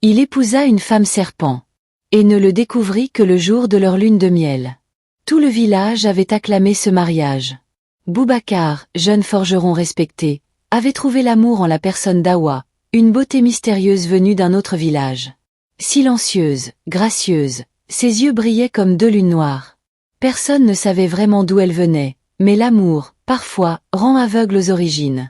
Il épousa une femme serpent, et ne le découvrit que le jour de leur lune de miel. Tout le village avait acclamé ce mariage. Boubacar, jeune forgeron respecté, avait trouvé l'amour en la personne d'Hawa, une beauté mystérieuse venue d'un autre village. Silencieuse, gracieuse, ses yeux brillaient comme deux lunes noires. Personne ne savait vraiment d'où elle venait, mais l'amour, parfois, rend aveugle aux origines.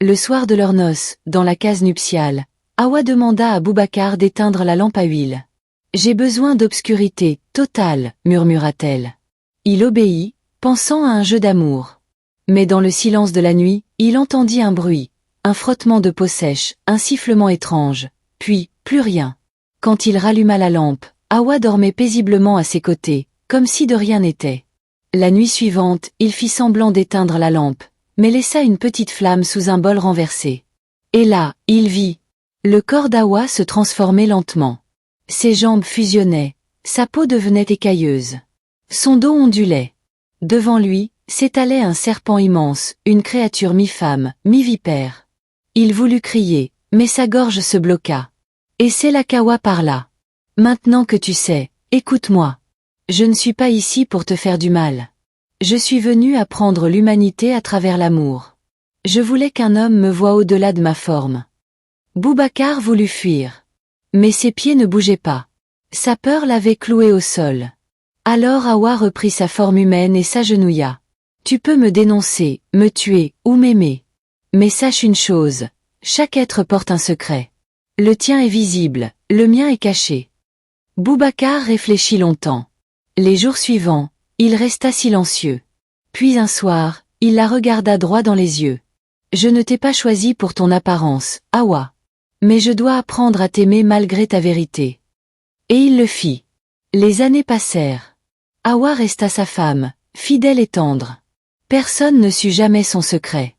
Le soir de leurs noces, dans la case nuptiale, Hawa demanda à Boubacar d'éteindre la lampe à huile. « J'ai besoin d'obscurité, totale, murmura-t-elle. Il obéit, pensant à un jeu d'amour. Mais dans le silence de la nuit, il entendit un bruit, un frottement de peau sèche, un sifflement étrange, puis, plus rien. Quand il ralluma la lampe, Hawa dormait paisiblement à ses côtés, comme si de rien n'était. La nuit suivante, il fit semblant d'éteindre la lampe, mais laissa une petite flamme sous un bol renversé. Et là, il vit. Le corps d'Hawa se transformait lentement. Ses jambes fusionnaient, sa peau devenait écailleuse. Son dos ondulait. Devant lui, s'étalait un serpent immense, une créature mi-femme, mi-vipère. Il voulut crier, mais sa gorge se bloqua. Et c'est là qu'Hawa parla. « Maintenant que tu sais, écoute-moi. Je ne suis pas ici pour te faire du mal. Je suis venu apprendre l'humanité à travers l'amour. Je voulais qu'un homme me voie au-delà de ma forme. » Boubacar voulut fuir. Mais ses pieds ne bougeaient pas. Sa peur l'avait cloué au sol. Alors Hawa reprit sa forme humaine et s'agenouilla. « Tu peux me dénoncer, me tuer, ou m'aimer. Mais sache une chose, chaque être porte un secret. Le tien est visible, le mien est caché. » Boubacar réfléchit longtemps. Les jours suivants, il resta silencieux. Puis un soir, il la regarda droit dans les yeux. « Je ne t'ai pas choisi pour ton apparence, Hawa. Mais je dois apprendre à t'aimer malgré ta vérité. » Et il le fit. Les années passèrent. Hawa resta sa femme, fidèle et tendre. Personne ne sut jamais son secret.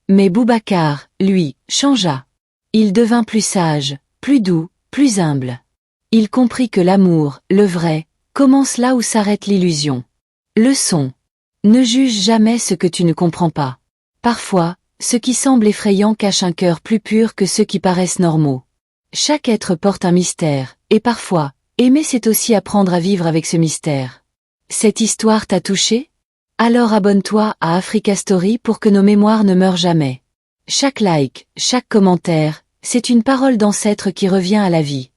Mais Boubacar, lui, changea. Il devint plus sage, plus doux, plus humble. Il comprit que l'amour, le vrai, commence là où s'arrête l'illusion. Leçon. Ne juge jamais ce que tu ne comprends pas. Parfois, ce qui semble effrayant cache un cœur plus pur que ceux qui paraissent normaux. Chaque être porte un mystère, et parfois, aimer c'est aussi apprendre à vivre avec ce mystère. Cette histoire t'a touché? Alors abonne-toi à Africa Story pour que nos mémoires ne meurent jamais. Chaque like, chaque commentaire, c'est une parole d'ancêtre qui revient à la vie.